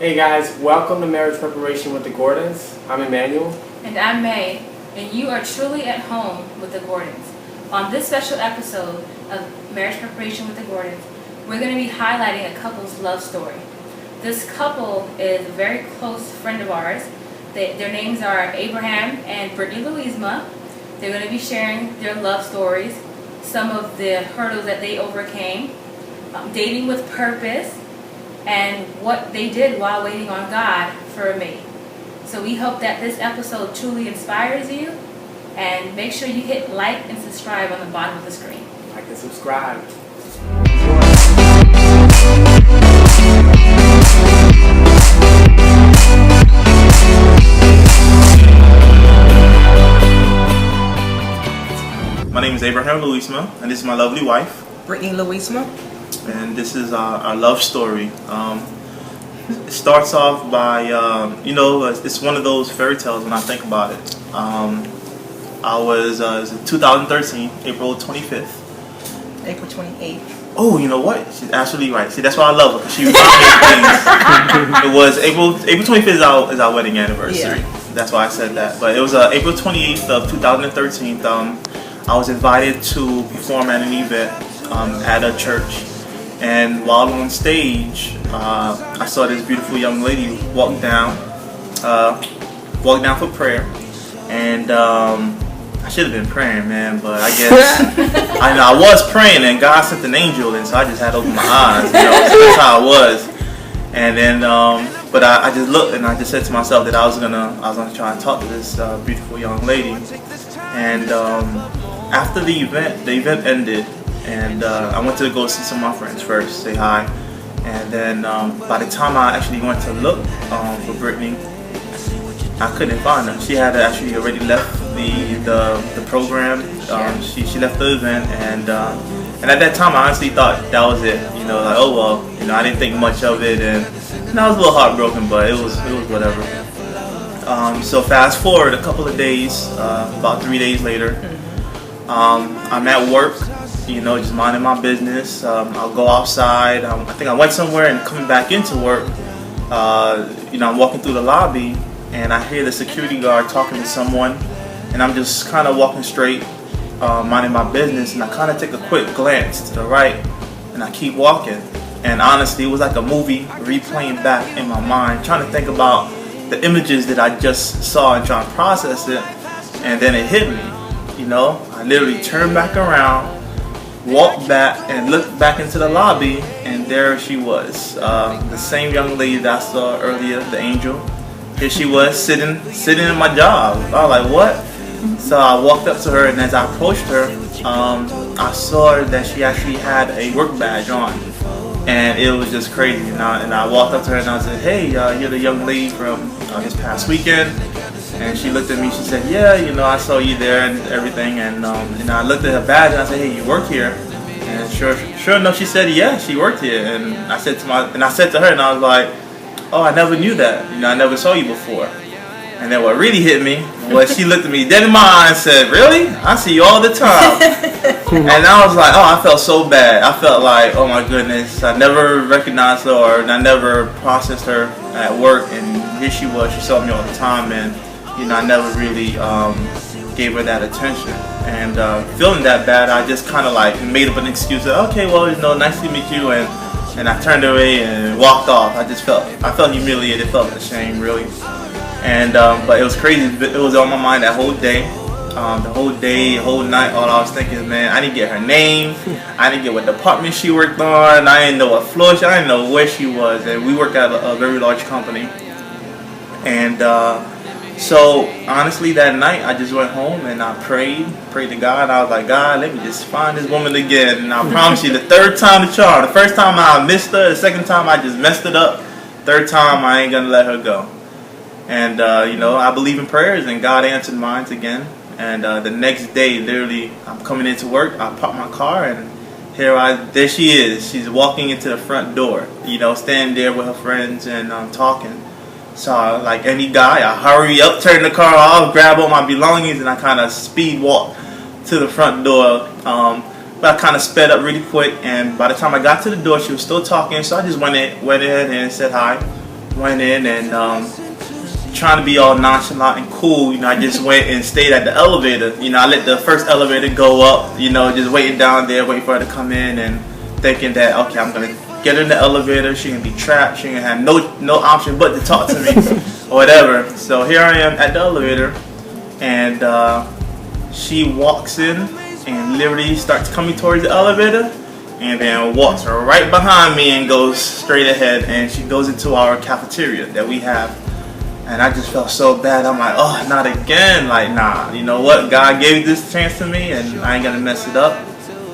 Hey guys, welcome to Marriage Preparation with the Gordons. I'm Emmanuel. And I'm May, and you are truly at home with the Gordons. On this special episode of Marriage Preparation with the Gordons, we're going to be highlighting a couple's love story. This couple is a very close friend of ours. Their names are Abraham and Brittany Louisma. They're going to be sharing their love stories, some of the hurdles that they overcame, dating with purpose, and what they did while waiting on God for a mate. So we hope that this episode truly inspires you, and make sure you hit like and subscribe on the bottom of the screen. Like and subscribe. My name is Abraham Louisma, and this is my lovely wife, Brittany Louisma. and this is our love story. It starts off by, it's one of those fairy tales when I think about it. I was, it was 2013, April 25th. April 28th. Oh, you know what? She's absolutely right. See, that's why I love her, because she reminds me of things. It was April 25th is our wedding anniversary. Yeah. That's why I said that. But it was April 28th of 2013. I was invited to perform at an event at a church. And while on stage, I saw this beautiful young lady walk down for prayer. And I should have been praying, man, but I guess I was praying, and God sent an angel, and so I just had to open my eyes. So that's how I was. And then, but I just looked, and I just said to myself that I was gonna try and talk to this beautiful young lady. And after the event ended. And I went to go see some of my friends first, say hi. And then by the time I actually went to look for Brittany, I couldn't find her. She had actually already left the program. She left the event, and at that time I honestly thought that was it. Like, oh well, I didn't think much of it, and I was a little heartbroken, but it was whatever. So fast forward a couple of days, about 3 days later, I'm at work. Just minding my business. I'll go outside. I think I went somewhere, and coming back into work, I'm walking through the lobby, and I hear the security guard talking to someone, and I'm just kind of walking straight, minding my business, and I kind of take a quick glance to the right, and I keep walking. And honestly, it was like a movie replaying back in my mind, trying to think about the images that I just saw and trying to process it, and then it hit me. I literally turned back around, walked back, and looked back into the lobby, and there she was, the same young lady that I saw earlier, the angel. Here she was sitting in my job. I was like, what? So I walked up to her, and as I approached her, I saw that she actually had a work badge on, and it was just crazy. And I walked up to her, and I said, hey, you're the young lady from this past weekend. And she looked at me, she said, yeah, I saw you there and everything. And I looked at her badge, and I said, hey, you work here? And sure enough, she said, yeah, she worked here. And I said to her, and I was like, oh, I never knew that. I never saw you before. And then what really hit me was she looked at me dead in my eye and said, really? I see you all the time. And I was like, oh, I felt so bad. I felt like, oh my goodness, I never recognized her, and I never processed her at work. And here she was, she saw me all the time. And I never really gave her that attention, and feeling that bad, I just kind of like made up an excuse. Like, okay, well, nice to meet you, and I turned away and walked off. I felt humiliated, felt ashamed, really, and but it was crazy. It was on my mind that whole day, the whole night. All I was thinking is, man, I didn't get her name, I didn't get what department she worked on, I didn't know what floor I didn't know where she was, and we work at a very large company, and. So honestly, that night I just went home and I prayed to God. I was like, God, let me just find this woman again. And I promise you, the third time the charm. The first time I missed her. The second time I just messed it up. Third time I ain't gonna let her go. And I believe in prayers, and God answered mine again. And the next day, literally, I'm coming into work. I park my car, and there she is. She's walking into the front door. Standing there with her friends and talking. So like any guy, I hurry up, turn the car off, grab all my belongings, and I kind of speed walk to the front door. But I kind of sped up really quick, and by the time I got to the door, she was still talking. So I just went in and said hi, went in and trying to be all nonchalant and cool, I just went and stayed at the elevator. I let the first elevator go up, just waiting down there, waiting for her to come in and thinking that, okay, I'm going to get in the elevator, she can be trapped, she can have no option but to talk to me or whatever. So here I am at the elevator and she walks in and literally starts coming towards the elevator and then walks right behind me and goes straight ahead, and she goes into our cafeteria that we have. And I just felt so bad. I'm like, oh, not again. Like, nah, you know what? God gave this chance to me and I ain't gonna mess it up.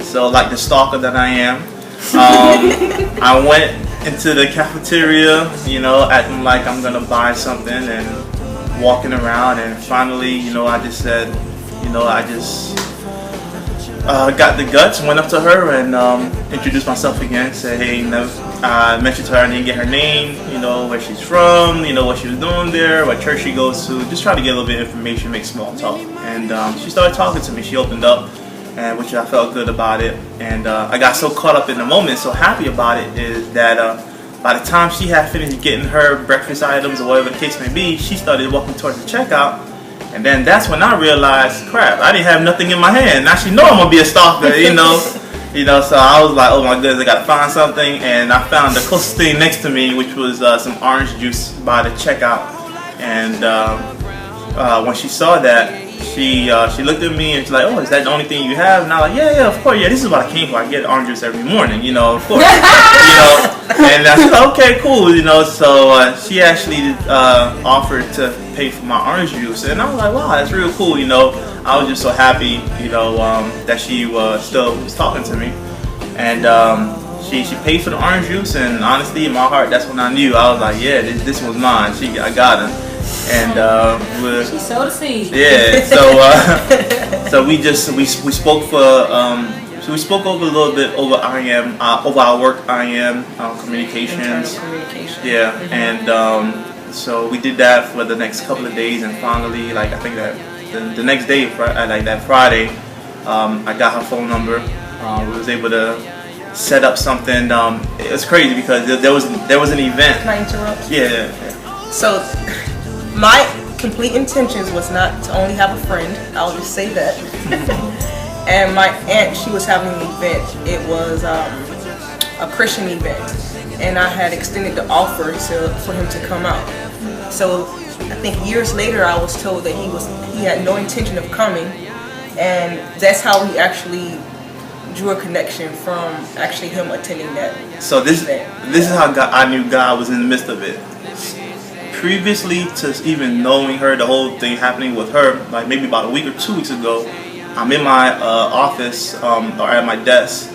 So like the stalker that I am, I went into the cafeteria, acting like I'm gonna buy something and walking around, and finally, I just said, I just got the guts, went up to her and introduced myself again, said, hey, I mentioned to her I didn't get her name, where she's from, what she was doing there, what church she goes to, just try to get a little bit of information, make small talk. And she started talking to me, she opened up, and which I felt good about it. And I got so caught up in the moment, so happy about it, is that by the time she had finished getting her breakfast items or whatever the case may be, she started walking towards the checkout. And then that's when I realized, crap, I didn't have nothing in my hand. Now she know I'm gonna be a stalker, So I was like, oh my goodness, I gotta find something. And I found the closest thing next to me, which was some orange juice by the checkout. And when she saw that, she looked at me and she's like, oh, is that the only thing you have? And I was like, yeah, of course, this is what I came for. I get orange juice every morning, of course. And I said, okay, cool, So she actually offered to pay for my orange juice, and I was like, wow, that's real cool, I was just so happy, that she still was talking to me, and she paid for the orange juice, and honestly, in my heart, that's when I knew. I was like, yeah, this was mine. I got her. And she sowed a seed. Yeah, so we spoke for we spoke over a little bit over over our work communications. Yeah, and so we did that for the next couple of days, and finally, I think that the next day, that Friday, I got her phone number. We was able to set up something. It was crazy because there was an event. Can I interrupt? Yeah. So my complete intentions was not to only have a friend. I'll just say that. And my aunt, she was having an event. It was a Christian event, and I had extended the offer for him to come out. So I think years later, I was told that he had no intention of coming, and that's how we actually drew a connection from actually him attending that. So this is how I knew God was in the midst of it. Previously to even knowing her, the whole thing happening with her, like maybe about a week or 2 weeks ago, I'm in my office or at my desk,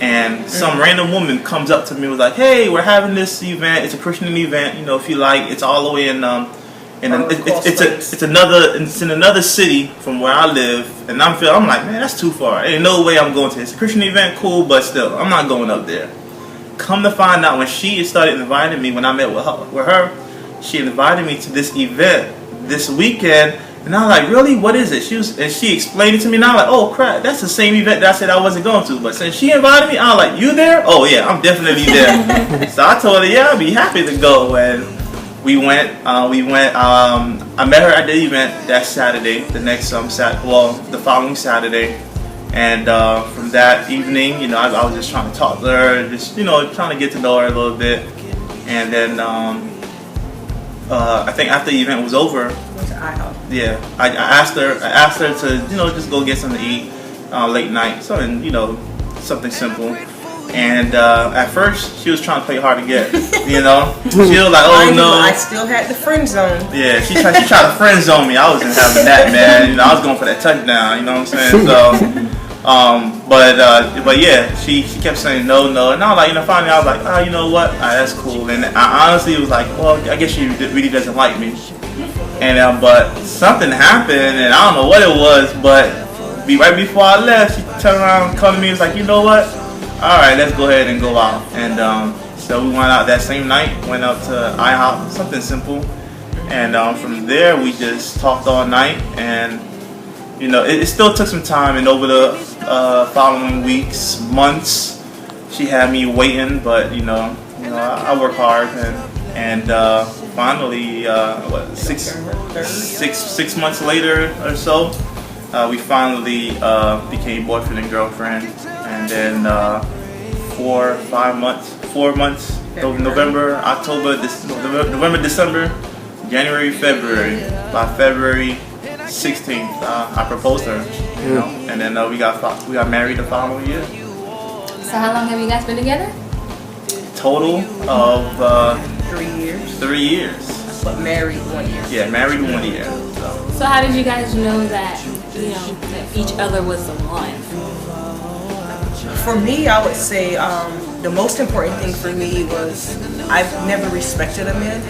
and some random woman comes up to me and was like, hey, we're having this event, it's a Christian event, if you like, it's all the way in it's in another city from where I live, and I'm like, man, that's too far. Ain't no way I'm going to this. It's a Christian event, cool, but still, I'm not going up there. Come to find out, when she started inviting me, when I met with her, she invited me to this event this weekend, and I was like, really? What is it? She explained it to me, and I was like, oh crap, that's the same event that I said I wasn't going to. But since she invited me, I was like, you there? Oh yeah, I'm definitely there. So I told her, yeah, I'd be happy to go, and we went. I met her at the event that Saturday, the following Saturday, and from that evening, I was just trying to talk to her, just trying to get to know her a little bit, and then I think after the event was over, yeah, I asked her to just go get something to eat late night, something simple. And at first, she was trying to play hard to get, She was like, oh no. I still had the friend zone. Yeah, she tried to friend zone me. I wasn't having that, man. I was going for that touchdown, you know what I'm saying? So, but yeah, she kept saying no. And I was like, finally I was like, oh, you know what? That's cool. And I honestly was like, well, I guess she really doesn't like me. And but something happened, and I don't know what it was, but right before I left, she turned around, called me, and was like, you know what? All right, let's go ahead and go out. And so we went out that same night, went out to IHOP, something simple. And from there, we just talked all night. And, it still took some time. And over the following weeks, months, she had me waiting. But, I work hard. And And finally, six months later or so, we finally became boyfriend and girlfriend. And then 4 months, November, October, November, December, January, February. By February 16th, I proposed to her, you know, and then we got married the following year. So how long have you guys been together? Total of 3 years. 3 years. But married 1 year. Yeah, married 1 year. So how did you guys know that, that each other was the one? For me, I would say the most important thing for me was I've never respected a man.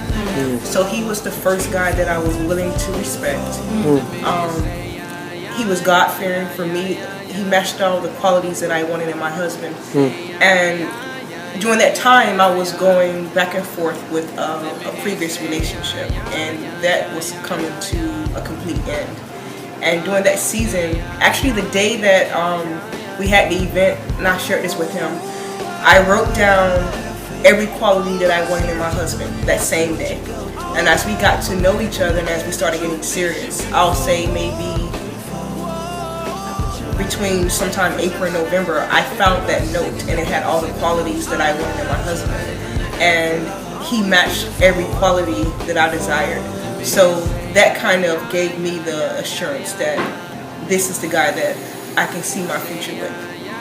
So he was the first guy that I was willing to respect. He was God-fearing for me. He matched all the qualities that I wanted in my husband. And during that time, I was going back and forth with a previous relationship, and that was coming to a complete end. And during that season, actually the day that we had the event, and I shared this with him, I wrote down every quality that I wanted in my husband that same day. And as we got to know each other and as we started getting serious, I'll say maybe between sometime April and November, I found that note and it had all the qualities that I wanted in my husband. And he matched every quality that I desired. So that kind of gave me the assurance that this is the guy that I can see my future with.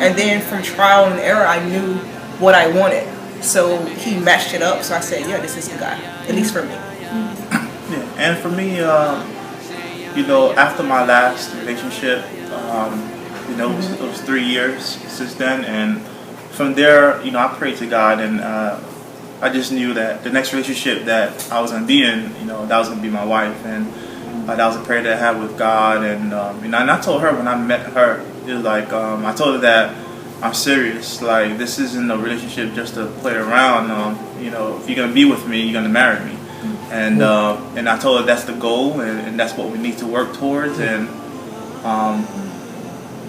And then from trial and error, I knew what I wanted. So he matched it up. So I said, yeah, this is the guy, at least for me. Yeah, and for me, you know, after my last relationship, you know, it was 3 years since then, and from there, you know, I prayed to God, and I just knew that the next relationship that I was gonna be in, you know, that was gonna be my wife, and that was a prayer that I had with God, and you know, and I told her when I met her, it was like I told her that I'm serious, like this isn't a relationship just to play around. You know, if you're gonna be with me, you're gonna marry me, and I told her that's the goal, and that's what we need to work towards, and.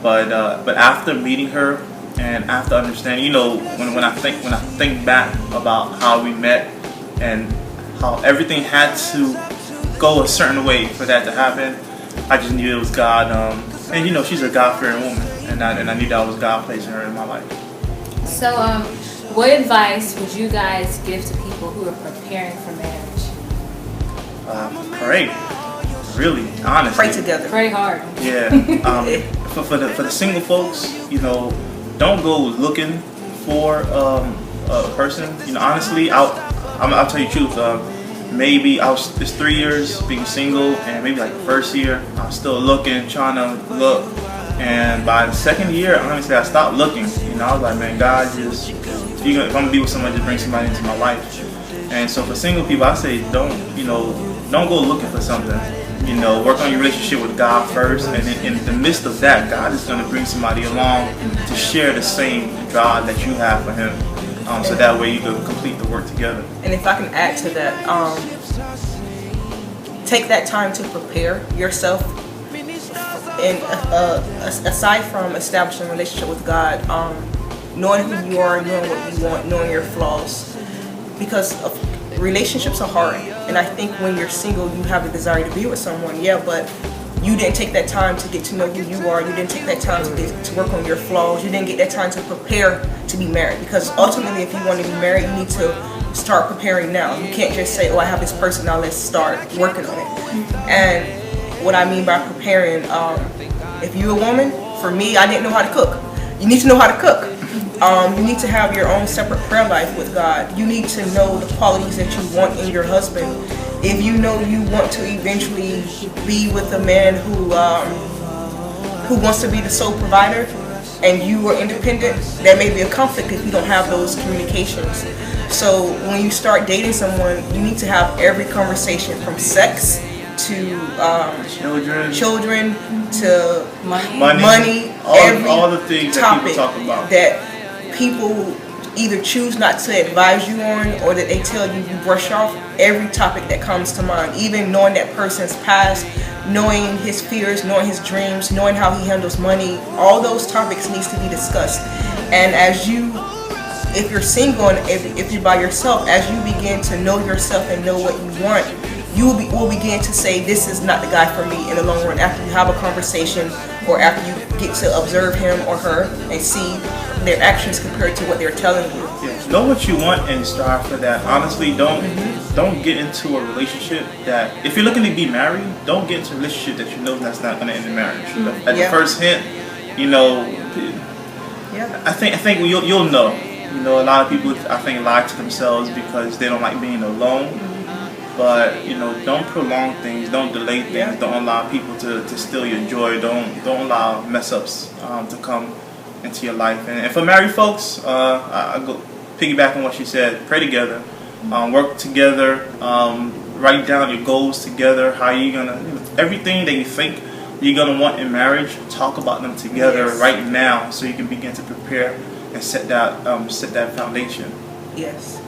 But after meeting her and after understanding, you know, when I think back about how we met and how everything had to go a certain way for that to happen, I just knew it was God. And you know, she's a God-fearing woman, and I knew that was God placing her in my life. So, what advice would you guys give to people who are preparing for marriage? Pray, really, honestly. Pray together. Pray hard. Yeah. For the single folks, you know, don't go looking for a person. You know, honestly, I'll tell you the truth. Maybe it's 3 years being single, and maybe like the first year I was still looking, trying to look, and by the second year, honestly, I stopped looking. You know, I was like, man, God, just if I'm gonna be with somebody, just bring somebody into my life. And so for single people, I say don't go looking for something. You know, work on your relationship with God first, and in the midst of that, God is going to bring somebody along to share the same drive that you have for Him, so that way you can complete the work together. And if I can add to that, take that time to prepare yourself. And aside from establishing a relationship with God, knowing who you are, knowing what you want, knowing your flaws, because relationships are hard, and I think when you're single, you have a desire to be with someone, yeah, but you didn't take that time to get to know who you are. You didn't take that time to work on your flaws. You didn't get that time to prepare to be married, because ultimately, if you want to be married, you need to start preparing now. You can't just say, oh, I have this person, now let's start working on it. And what I mean by preparing, if you're a woman, for me, I didn't know how to cook. You need to know how to cook. You need to have your own separate prayer life with God. You need to know the qualities that you want in your husband. If you know you want to eventually be with a man who wants to be the sole provider, and you are independent, there may be a conflict if you don't have those communications. So when you start dating someone, you need to have every conversation from sex to children to money, all the things that people talk about. That people either choose not to advise you on, or that they tell you brush off. Every topic that comes to mind, even knowing that person's past, knowing his fears, knowing his dreams, knowing how he handles money, all those topics needs to be discussed. And as you if you're single and if you're by yourself, as you begin to know yourself and know what you want, you will begin to say, this is not the guy for me in the long run. After you have a conversation or after you get to observe him or her and see their actions compared to what they're telling you. Yeah. Know what you want and strive for that. Honestly, don't get into a relationship that, if you're looking to be married, don't get into a relationship that you know that's not going to end in marriage. At the first hint, you know, I think you'll know. You know, a lot of people, I think, lie to themselves because they don't like being alone. But, you know, don't prolong things, don't delay things, don't allow people to steal your joy, don't allow mess-ups to come into your life. And for married folks, I go piggyback on what she said, pray together, work together, write down your goals together, how you're going to, everything that you think you're going to want in marriage, talk about them together right now so you can begin to prepare and set that foundation. Yes.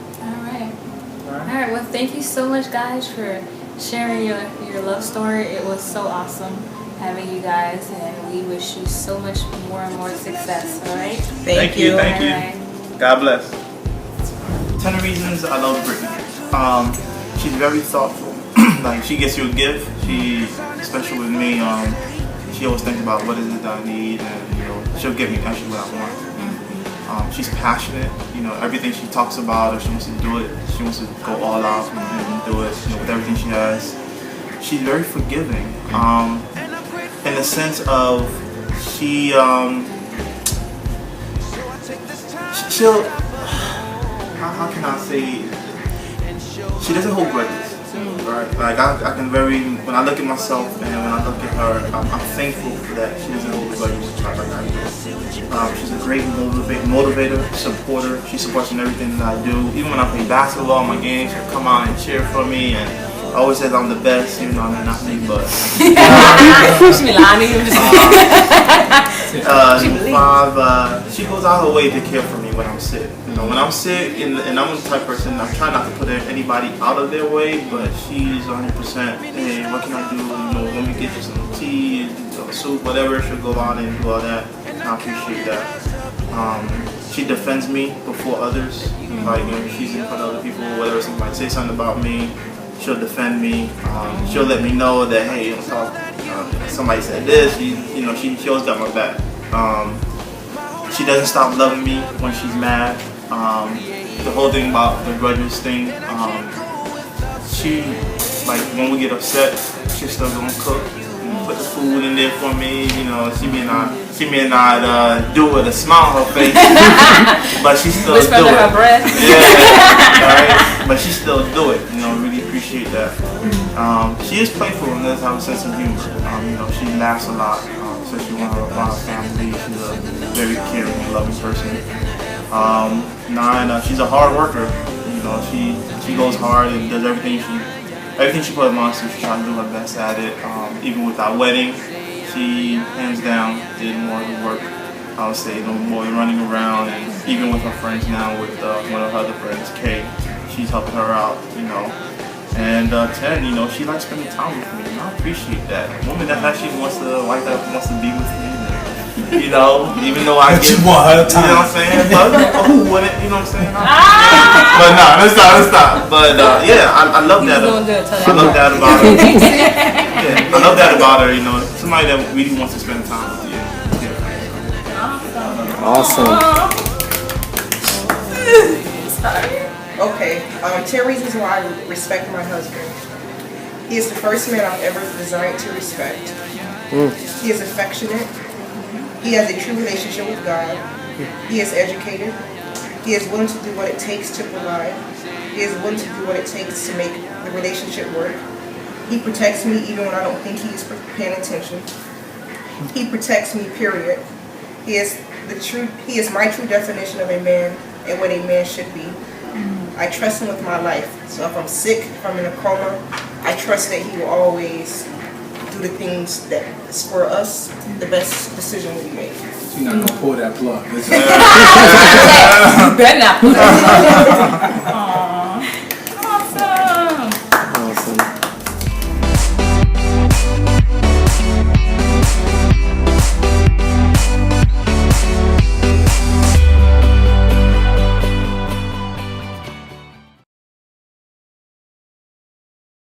All right, well, thank you so much, guys, for sharing your love story. It was so awesome having you guys, and we wish you so much more and more success, all right? Thank you. All right. God bless. 10 reasons I love Brittany. She's very thoughtful. Like, she gets you a gift. She, especially with me, she always thinks about what is it that I need, and, you know, she'll give me actually what I want. She's passionate, you know, everything she talks about, or she wants to do it, she wants to go all out and do it, you know, with everything she has. She's very forgiving, in the sense of she'll, how can I say, she doesn't hold grudges. Right, like I can when I look at myself and when I look at her, I'm thankful for that. She doesn't hold grudges like I do. She's a great motivator, supporter. She supports in everything that I do. Even when I play basketball, my games, she'll come out and cheer for me, and always says I'm the best. Even though I'm not me, but she goes out her way to care for me when I'm sick. You know, when I'm sick, and I'm the type of person, I try not to put anybody out of their way, but she's 100%, hey, what can I do? You know, let me get you some tea, soup, whatever. She'll go out and do all that, and I appreciate that. She defends me before others. Like, you know, she's in front of other people, whether somebody say something about me, she'll defend me. She'll let me know that, hey, somebody said this. She always got my back. She doesn't stop loving me when she's mad. The whole thing about the grudges thing, she, like, when we get upset, she's still gonna cook, put the food in there for me. You know, she may not do it with a smile on her face, but she still do it. Her breath. Yeah, right? But she still do it. You know, really appreciate that. She is playful and does have a sense of humor. You know, she laughs a lot. Especially when her family. She's a very caring and loving person. 9, she's a hard worker. You know, she goes hard and does everything she put her mind to. She tries to do her best at it. Even with our wedding, she hands down did more of the work. I would say no more running around, and even with her friends now, with one of her other friends, Kay, she's helping her out. You know. And 10, you know, she likes spending time with me, and I appreciate that. A woman that actually wants to be with me, you know, even though I get, you know what I'm saying? But who wouldn't, you know what I'm saying? But no, let's stop. But yeah, I love that. I love that about her. Yeah, I love that about her, you know, somebody that really wants to spend time with you. Yeah. Awesome. Okay, 10 reasons why I respect my husband. He is the first man I've ever designed to respect. He is affectionate. He has a true relationship with God. He is educated. He is willing to do what it takes to provide. He is willing to do what it takes to make the relationship work. He protects me even when I don't think he's paying attention. He protects me, period. He is my true definition of a man and what a man should be. I trust him with my life. So if I'm sick, if I'm in a coma, I trust that he will always do the things that is for us, the best decision we make. You're not gonna pull that plug. You better not pull that plug.